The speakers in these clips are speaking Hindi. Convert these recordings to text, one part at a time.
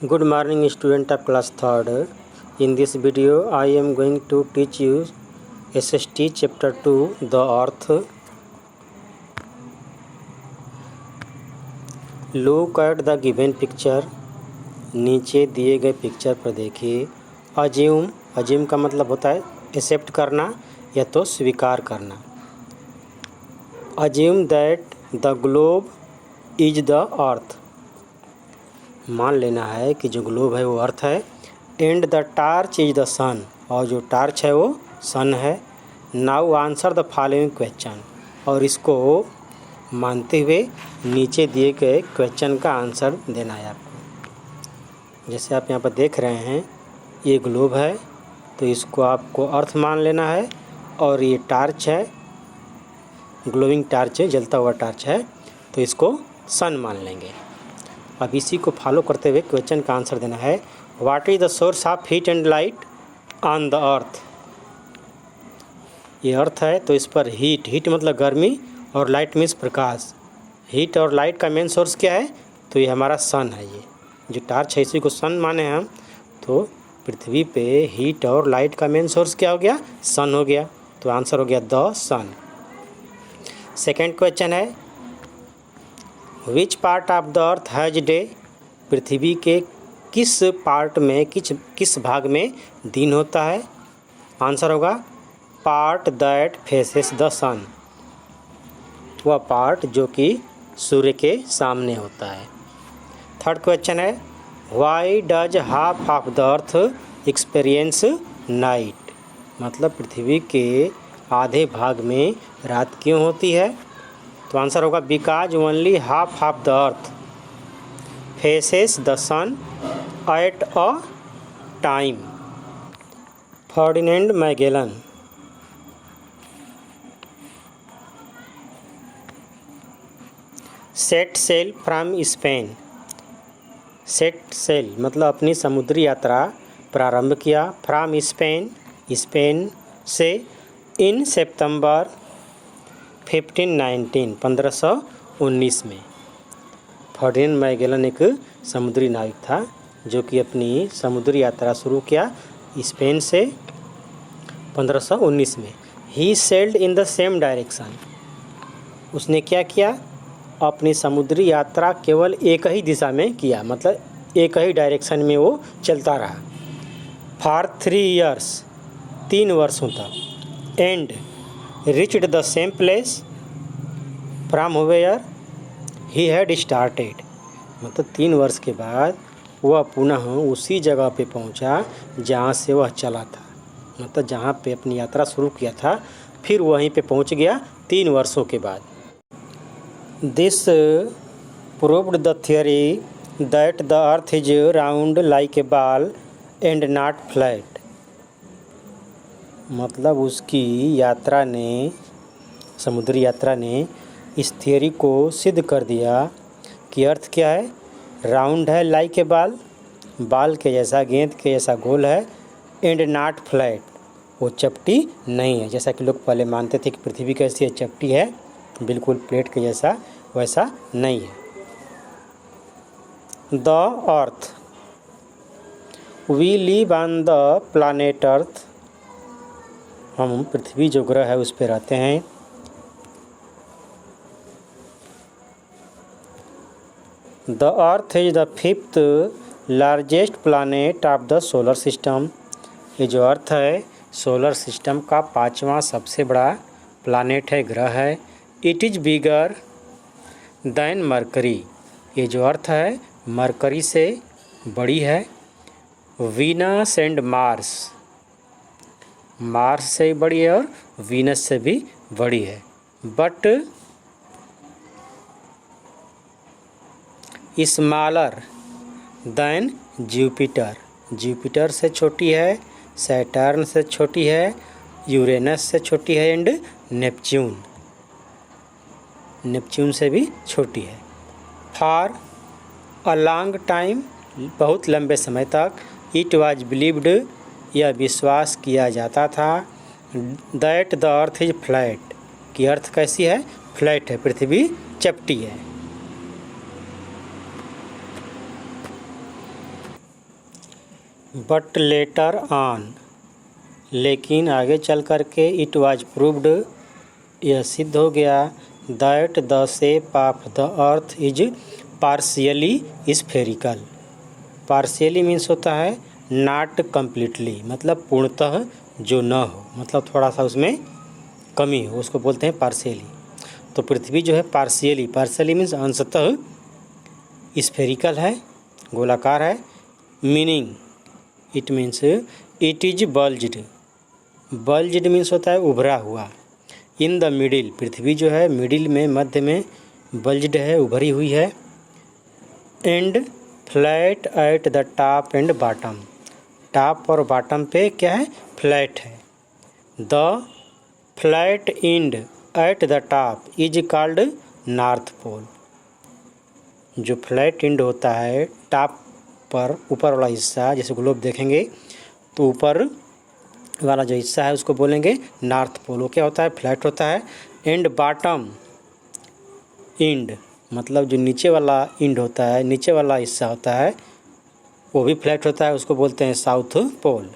Good morning, student of class 3rd. In this video, I am going to teach you SST chapter 2, the earth. Look at the given picture. नीचे दिए गए पिक्चर पर देखिए. अज्यूम का मतलब होता है एक्सेप्ट करना या तो स्वीकार करना. Assume that the globe is the earth. मान लेना है कि जो ग्लोब है वो अर्थ है. And the torch is the sun. और जो टार्च है वो सन है. Now answer the following question. और इसको मानते हुए नीचे दिए गए क्वेश्चन का आंसर देना है आपको. जैसे आप यहाँ पर देख रहे हैं ये ग्लोब है तो इसको आपको अर्थ मान लेना है. और ये टार्च है, ग्लोइंग टार्च है, जलता हुआ टार्च है, तो इसको सन मान लेंगे. अब इसी को फॉलो करते हुए क्वेश्चन का आंसर देना है. What is the source of heat and light on the earth. ये अर्थ है तो इस पर हीट मतलब गर्मी और लाइट मीन्स प्रकाश. हीट और लाइट का मेन सोर्स क्या है? तो ये हमारा सन है. ये जो टार्च है इसी को सन माने हम. तो पृथ्वी पे हीट और लाइट का मेन सोर्स क्या हो गया? सन हो गया. तो आंसर हो गया द सन. सेकेंड क्वेश्चन है which part of the earth has day. पृथ्वी के किस पार्ट में किस भाग में दिन होता है? आंसर होगा पार्ट दैट फेसेस द सन. वह पार्ट जो कि सूर्य के सामने होता है. थर्ड क्वेश्चन है why does half of the earth experience night. मतलब पृथ्वी के आधे भाग में रात क्यों होती है? तो आंसर होगा because only half of the earth faces the sun at a time. Ferdinand Magellan. Set sail from Spain. Set sail मतलब अपनी समुद्री यात्रा प्रारंभ किया. फ्रॉम स्पेन से इन सितंबर 1519 में. फर्डिनेंड मैगेलन एक समुद्री नाविक था जो कि अपनी समुद्री यात्रा शुरू किया स्पेन से 1519 में. He sailed in the same direction. उसने क्या किया? अपनी समुद्री यात्रा केवल एक ही दिशा में किया, मतलब एक ही डायरेक्शन में वो चलता रहा. फॉर 3 years 3 वर्षों तक. And reached the same place from where he had started. मतलब 3 वर्ष के बाद वह पुनः उसी जगह पे पहुंचा जहां से वह चला था. मतलब जहां पे अपनी यात्रा शुरू किया था फिर वहीं पे पहुंच गया 3 वर्षों के बाद. This proved the theory that the earth is round like a ball and not flat. मतलब उसकी यात्रा ने, समुद्री यात्रा ने इस थियरी को सिद्ध कर दिया कि अर्थ क्या है? राउंड है, लाइक ए बाल के जैसा, गेंद के जैसा गोल है. एंड नॉट फ्लैट, वो चपटी नहीं है जैसा कि लोग पहले मानते थे कि पृथ्वी कैसी है, चपटी है, बिल्कुल प्लेट के जैसा, वैसा नहीं है. The earth. We live on the planet earth. हम पृथ्वी जो ग्रह है उस पर रहते हैं. The earth is the 5th largest planet of the solar system. ये जो अर्थ है सोलर सिस्टम का 5वां सबसे बड़ा प्लानेट है, ग्रह है. It is bigger than mercury. ये जो अर्थ है मरकरी से बड़ी है. वीनस एंड मार्स से बड़ी है और वीनस से भी बड़ी है. बट स्मॉलर दैन जुपिटर से छोटी है, सैटर्न से छोटी है, यूरेनस से छोटी है, एंड नेपच्यून से भी छोटी है. फॉर अ लॉन्ग टाइम, बहुत लंबे समय तक. इट वाज बिलीव्ड, यह विश्वास किया जाता था. That the earth is flat, कि अर्थ कैसी है? फ्लैट है, पृथ्वी चपटी है. बट लेटर ऑन, लेकिन आगे चल कर के इट वाज प्रूव्ड, यह सिद्ध हो गया that the shape of the earth is partially spherical. Partially means होता है नॉट कम्प्लीटली, मतलब पूर्णतः जो न हो, मतलब थोड़ा सा उसमें कमी हो, उसको बोलते हैं पार्शियली। तो पृथ्वी जो है पार्शियली मीन्स अंशतः स्फेरिकल है, गोलाकार है। Meaning it means it is bulged, bulged means होता है उभरा हुआ। इन द मिडिल, पृथ्वी जो है मिडिल में, मध्य में बल्ज्ड है, उभरी हुई है। And flat at the top and bottom, top और बॉटम पे क्या है, फ्लैट है। The flat end at the top is called north pole, जो फ्लैट एंड होता है टॉप पर, ऊपर वाला हिस्सा, जैसे ग्लोब देखेंगे तो ऊपर वाला जो हिस्सा है उसको बोलेंगे नॉर्थ पोल। वो क्या होता है, फ्लैट होता है। एंड बॉटम एंड मतलब जो नीचे वाला एंड होता है, नीचे वाला हिस्सा होता है वो भी फ्लैट होता है, उसको बोलते हैं south pole.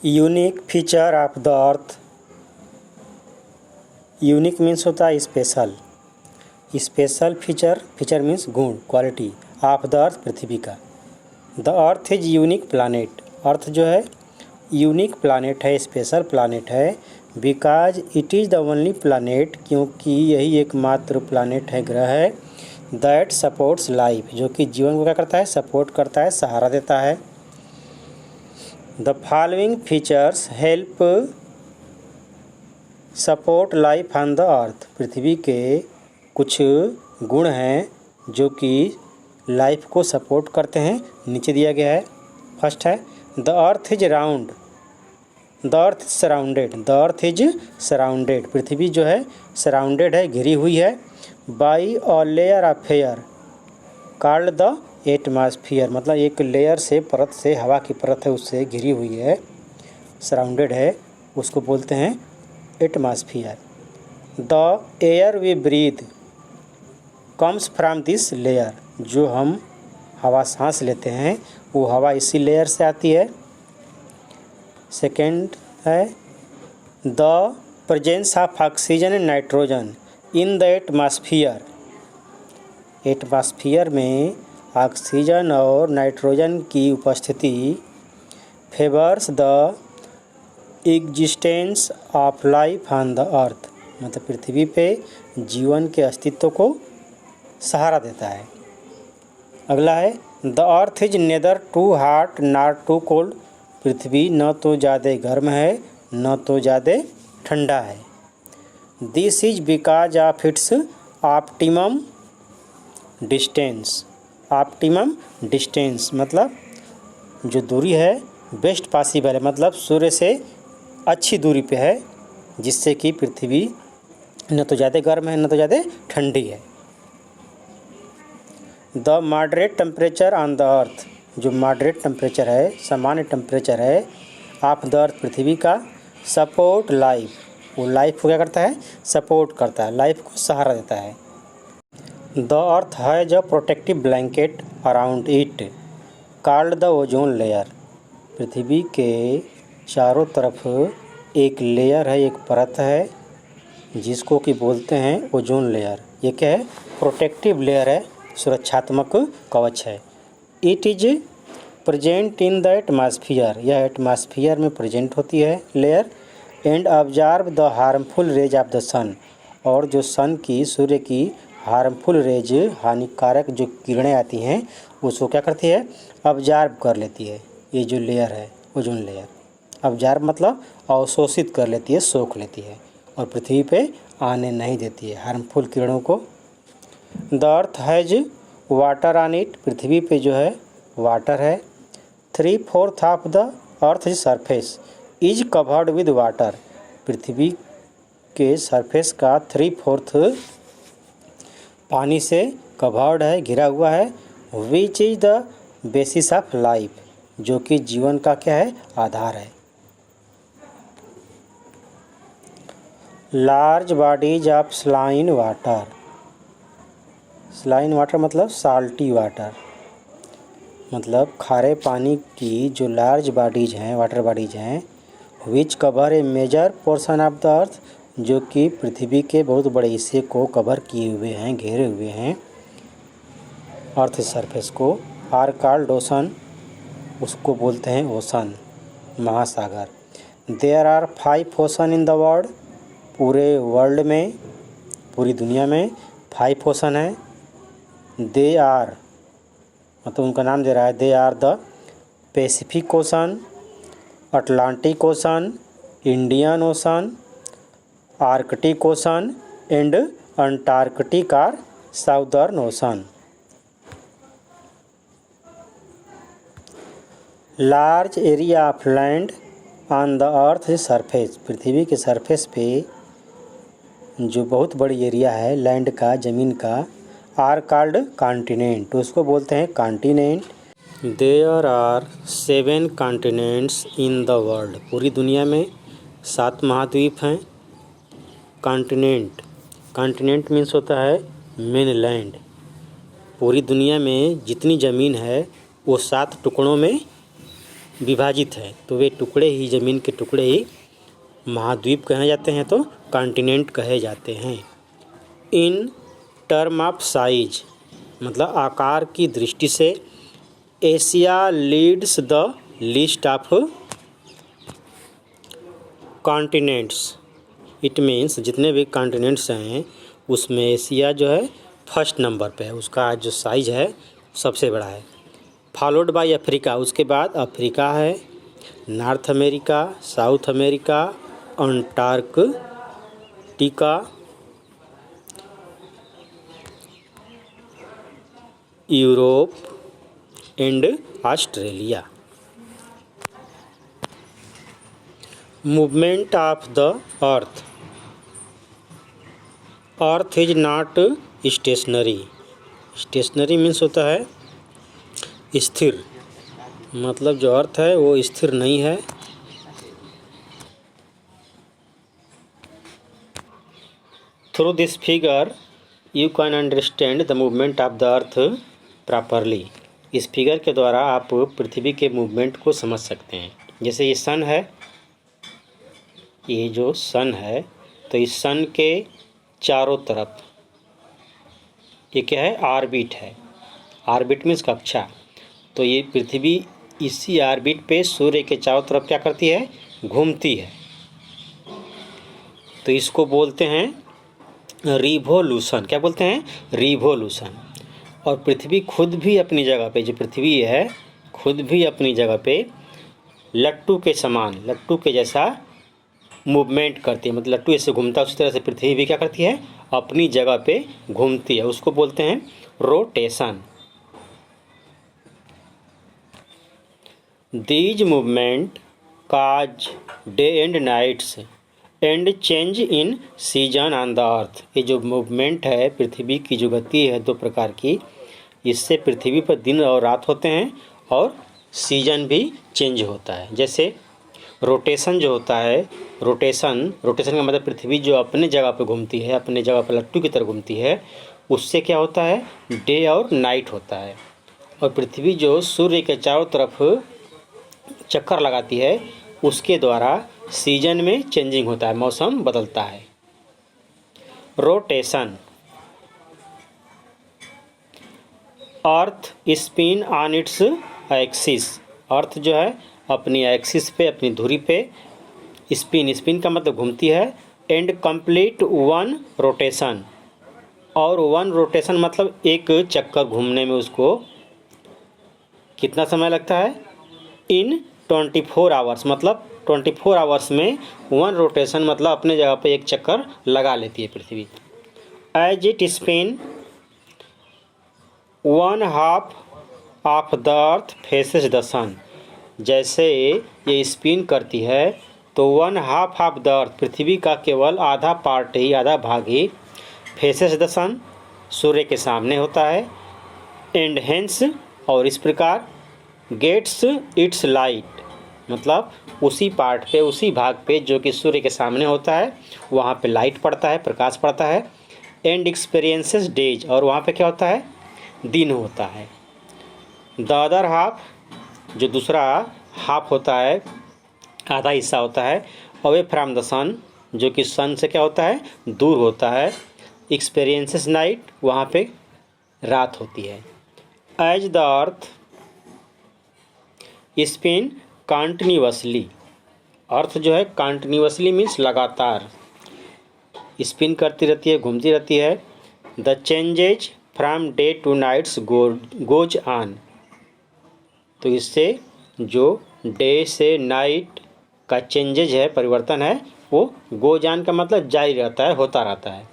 Unique feature of the earth, unique means होता है स्पेशल, स्पेशल फीचर मीन्स गुण, क्वालिटी ऑफ द अर्थ, पृथ्वी का। The earth is unique planet, earth जो है यूनिक प्लानेट है, स्पेशल प्लानेट है। Because it is the only planet, क्योंकि यही एकमात्र प्लानेट है, ग्रह है। दैट सपोर्ट्स लाइफ, जो कि जीवन को क्या करता है, सपोर्ट करता है, सहारा देता है। The following features help support life on the earth, पृथ्वी के कुछ गुण हैं जो कि लाइफ को सपोर्ट करते हैं, नीचे दिया गया है। फर्स्ट है the earth is round, the earth surrounded, the earth is surrounded, पृथ्वी जो है सराउंडेड है, घिरी हुई है। By a layer of air called the atmosphere, मतलब एक लेयर से, परत से, हवा की परत है उससे घिरी हुई है, सराउंडेड है, उसको बोलते हैं atmosphere. The air we breathe comes from this layer, जो हम हवा सांस लेते हैं वो हवा इसी लेयर से आती है। सेकेंड है the presence of oxygen and nitrogen in the atmosphere, atmosphere में ऑक्सीजन और नाइट्रोजन की उपस्थिति favours the existence of life on the अर्थ, मतलब पृथ्वी पे जीवन के अस्तित्व को सहारा देता है। अगला है the earth is neither too hot not too cold, पृथ्वी न तो ज़्यादा गर्म है न तो ज़्यादा ठंडा है। This is because of its optimum distance, optimum distance मतलब जो दूरी है बेस्ट पॉसिबल है, मतलब सूर्य से अच्छी दूरी पे है, जिससे कि पृथ्वी न तो ज़्यादा गर्म है न तो ज़्यादा ठंडी है। The moderate temperature on the earth, जो मॉडरेट टेम्परेचर है, सामान्य टेम्परेचर है ऑफ द अर्थ, पृथ्वी का, सपोर्ट लाइफ, वो लाइफ को क्या करता है, सपोर्ट करता है, लाइफ को सहारा देता है। The earth has a protective blanket around it called the ozone layer, पृथ्वी के चारों तरफ एक लेयर है, एक परत है, जिसको कि बोलते हैं ओजोन लेयर। ये क्या है, प्रोटेक्टिव लेयर है, सुरक्षात्मक कवच है। It is present in the atmosphere, यह एटमॉस्फियर में प्रेजेंट होती है layer. And observe the harmful rays of the sun, और जो सन की, सूर्य की हार्मफुल रेज, हानिकारक जो किरणें आती हैं उसको क्या करती है, ऑब्जर्व कर लेती है। ये जो लेयर है ओजोन लेयर, ऑब्जर्व मतलब अवशोषित कर लेती है, सोख लेती है, और पृथ्वी पे आने नहीं देती है हार्मफुल किरणों को। The earth has water on it, पृथ्वी पे जो है वाटर है। 3/4 of the earth surface is covered with water, पृथ्वी के सरफेस का 3/4 पानी से कवर्ड है, घिरा हुआ है। Which is the basis of life, जो कि जीवन का क्या है, आधार है। Large bodies of saline water, saline water मतलब साल्टी वाटर, मतलब खारे पानी की जो लार्ज बॉडीज हैं, वाटर बॉडीज हैं, which cover a major portion of the earth, जो कि पृथ्वी के बहुत बड़े हिस्से को कवर किए हुए हैं, घेरे हुए हैं अर्थ सरफेस को, आर कॉल्ड ओशन, उसको बोलते हैं ओशन, महासागर। There are 5 ocean in the world, पूरे वर्ल्ड में, पूरी दुनिया में 5 ओशन है। दे आर मतलब उनका नाम दे रहा है, they are the Pacific Ocean, Atlantic Ocean, Indian Ocean, Arctic Ocean and Antarctic or Southern Ocean. Large area of land on the earth surface, पृथ्वी के सरफेस पे जो बहुत बड़ी एरिया है लैंड का, ज़मीन का, आर कॉल्ड कॉन्टिनेंट, उसको बोलते हैं continent. There are 7 continents in the world, पूरी दुनिया में 7 महाद्वीप हैं। कॉन्टिनेंट, कॉन्टिनेंट मीन्स होता है मेन लैंड। पूरी दुनिया में जितनी ज़मीन है वो 7 टुकड़ों में विभाजित है, तो वे टुकड़े ही, ज़मीन के टुकड़े ही महाद्वीप कहे जाते हैं, तो कॉन्टिनेंट कहे जाते हैं। इन टर्म ऑफ साइज मतलब आकार की दृष्टि से Asia leads the list of continents. It means जितने भी कॉन्टिनेंट्स हैं उसमें एशिया जो है फर्स्ट नंबर पे है, उसका जो साइज है सबसे बड़ा है। फॉलोड बाय अफ्रीका, उसके बाद अफ्रीका है, North America, South America, Antarctica, Europe and Australia. Movement of the earth, earth is not stationary, stationary means होता है स्थिर, मतलब जो अर्थ है वो स्थिर नहीं है। Through this figure you can understand the movement of the earth properly, इस फिगर के द्वारा आप पृथ्वी के मूवमेंट को समझ सकते हैं। जैसे ये सन है, ये जो सन है, तो इस सन के चारों तरफ ये क्या है, ऑर्बिट है। ऑर्बिट मीन्स कक्षा, तो ये पृथ्वी इसी ऑर्बिट पे सूर्य के चारों तरफ क्या करती है, घूमती है, तो इसको बोलते हैं रिवोल्यूशन। क्या बोलते हैं, रिवोल्यूशन। और पृथ्वी खुद भी अपनी जगह पे, जो पृथ्वी है खुद भी अपनी जगह पे लट्टू के समान, लट्टू के जैसा मूवमेंट करती है, मतलब लट्टू ऐसे घूमता है उसी तरह से पृथ्वी भी क्या करती है, अपनी जगह पे घूमती है, उसको बोलते हैं rotation. These movement cause day and nights and change in season on the earth, ये जो मूवमेंट है, पृथ्वी की जो गति है 2 प्रकार की, इससे पृथ्वी पर दिन और रात होते हैं और सीजन भी चेंज होता है। जैसे रोटेशन जो होता है, रोटेशन का मतलब पृथ्वी जो अपने जगह पर घूमती है, अपने जगह पर लट्टू की तरह घूमती है, उससे क्या होता है, डे और नाइट होता है। और पृथ्वी जो सूर्य के चारों तरफ चक्कर लगाती है, उसके द्वारा सीजन में चेंजिंग होता है, मौसम बदलता है। Rotation, earth spin on its axis, earth जो है अपनी एक्सिस पे, अपनी धुरी पे स्पिन, स्पिन का मतलब घूमती है, एंड कंप्लीट 1 रोटेशन, और 1 रोटेशन मतलब एक चक्कर घूमने में उसको कितना समय लगता है, इन 24 आवर्स, मतलब 24 आवर्स में 1 रोटेशन मतलब अपने जगह पे एक चक्कर लगा लेती है पृथ्वी। As it spin 1/2 of the earth faces the sun, जैसे ये स्पिन करती है तो 1/2 ऑफ द अर्थ, पृथ्वी का केवल आधा पार्ट ही, आधा भाग ही फेसेस द सन, सूर्य के सामने होता है, एंड हेंस, और इस प्रकार गेट्स इट्स लाइट, मतलब उसी पार्ट पे, उसी भाग पे जो कि सूर्य के सामने होता है, वहाँ पे लाइट पड़ता है, प्रकाश पड़ता है, एंड एक्सपीरियंसेस डेज, और वहाँ पे क्या होता है, दिन होता है। द अदर हाफ, जो दूसरा हाफ होता है, आधा हिस्सा होता है, अवे फ्रॉम द सन, जो कि सन से क्या होता है, दूर होता है। एक्सपीरियंसेस नाइट, वहाँ पे रात होती है। As the earth spin continuously, earth जो है कंटिन्यूअसली मीन्स लगातार स्पिन करती रहती है, घूमती रहती है। The changes from day to nights goes on, तो इससे जो डे से नाइट का चेंजेज है, परिवर्तन है, वो गोज ऑन का मतलब जारी रहता है, होता रहता है।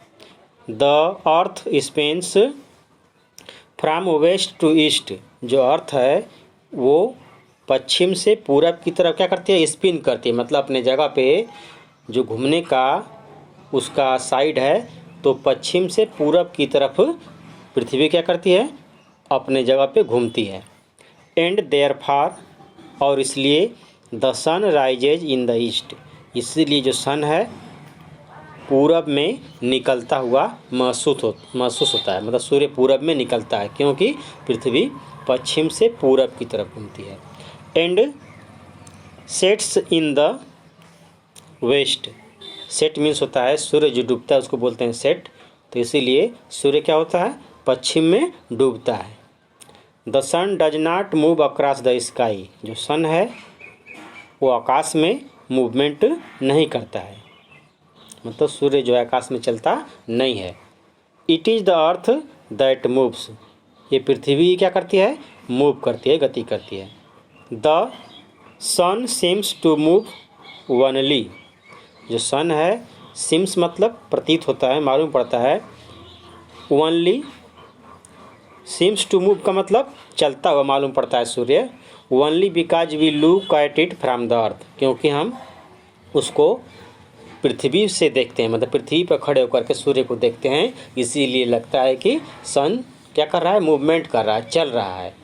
The earth spins from west to east, जो अर्थ है वो पश्चिम से पूरब की तरफ क्या करती है, स्पिन करती है, मतलब अपने जगह पे जो घूमने का उसका साइड है, तो पश्चिम से पूरब की तरफ पृथ्वी क्या करती है, अपने जगह पे घूमती है। एंड देयरफॉर, और इसलिए the sun rises in the east, इसीलिए जो सन है पूरब में निकलता हुआ महसूस होता है, मतलब सूर्य पूरब में निकलता है, क्योंकि पृथ्वी पश्चिम से पूरब की तरफ घूमती है। And sets in the west, set means होता है सूर्य जो डूबता है उसको बोलते हैं सेट, तो इसीलिए सूर्य क्या होता है, पश्चिम में डूबता है। The sun does not move across the sky, जो सन है वो आकाश में मूवमेंट नहीं करता है, मतलब सूर्य जो है आकाश में चलता नहीं है। It is the earth that moves, ये पृथ्वी क्या करती है, मूव करती है, गति करती है। The sun seems to move only, जो सन है, सिम्स मतलब प्रतीत होता है, मालूम पड़ता है, वनली सीम्स टू मूव का मतलब चलता हुआ मालूम पड़ता है सूर्य। Only because we look at it from the earth, क्योंकि हम उसको पृथ्वी से देखते हैं, मतलब पृथ्वी पर खड़े होकर के सूर्य को देखते हैं, इसीलिए लगता है कि सन क्या कर रहा है, मूवमेंट कर रहा है, चल रहा है।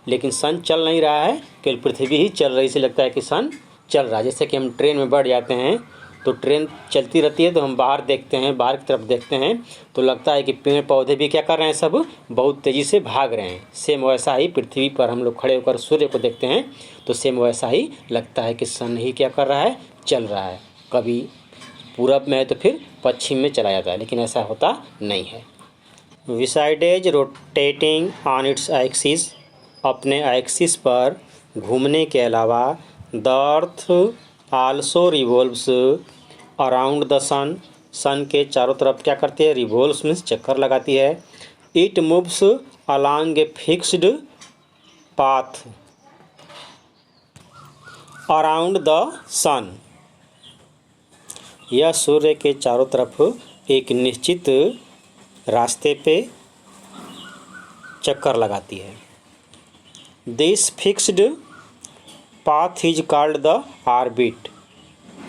लेकिन सन चल नहीं रहा है, केवल पृथ्वी ही चल रही, से लगता है कि सन चल रहा है। जैसे कि हम ट्रेन में बैठ जाते हैं तो ट्रेन चलती रहती है, तो हम बाहर देखते हैं, बाहर की तरफ देखते हैं, तो लगता है कि पेड़ पौधे भी क्या कर रहे हैं, सब बहुत तेज़ी से भाग रहे हैं। सेम वैसा ही पृथ्वी पर हम लोग खड़े होकर सूर्य को देखते हैं तो सेम वैसा ही लगता है कि सन ही क्या कर रहा है, चल रहा है। कभी पूरब में है तो फिर पश्चिम में चला जाता है, लेकिन ऐसा होता नहीं है। Besides rotating on its axis, अपने एक्सिस पर घूमने के अलावा the earth also revolves around the sun, sun के चारों तरफ क्या करती है, रिवॉल्व्स मीन्स चक्कर लगाती है। It moves along a fixed path around the sun, यह सूर्य के चारों तरफ एक निश्चित रास्ते पे चक्कर लगाती है। This fixed path is called the orbit,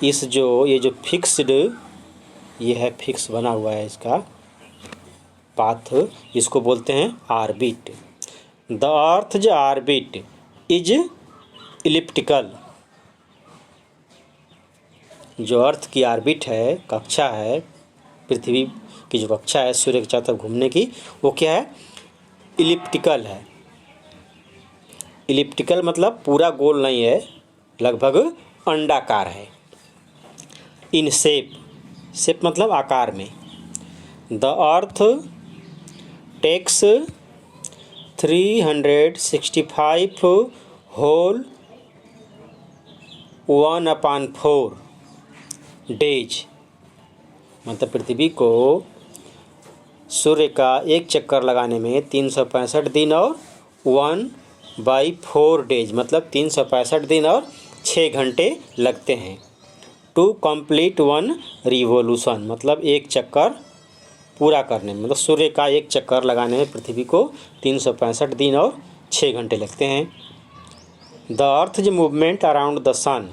इस जो ये जो फिक्स्ड ये है, फिक्स बना हुआ है इसका पाथ, इसको बोलते हैं ऑर्बिट। द अर्थ ज ऑर्बिट इज इलिप्टिकल, जो अर्थ की ऑर्बिट है, कक्षा है, पृथ्वी की जो कक्षा है सूर्य के चारों तरफ घूमने की, वो क्या है, इलिप्टिकल है। इलिप्टिकल मतलब पूरा गोल नहीं है, लगभग अंडाकार है। इन शेप, शेप मतलब आकार में। The earth takes 365 whole 1/4 days, मतलब पृथ्वी को सूर्य का एक चक्कर लगाने में 365 दिन और 1/4 डेज, मतलब 365 दिन और 6 घंटे लगते हैं। टू कंप्लीट वन रिवोल्यूशन, मतलब एक चक्कर पूरा करने में, मतलब सूर्य का एक चक्कर लगाने में पृथ्वी को 365 दिन और 6 घंटे लगते हैं। द अर्थ ज मूवमेंट अराउंड द सन,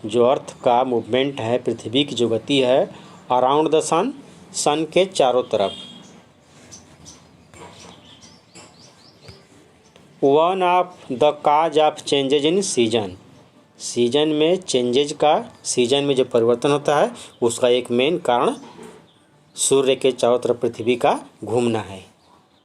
जो अर्थ का मूवमेंट है, पृथ्वी की जो गति है, अराउंड द सन, सन के चारों तरफ। One of the cause of changes in season, season में चेंजेज का, सीजन में जो परिवर्तन होता है उसका एक मेन कारण सूर्य के चारों तरफ पृथ्वी का घूमना है।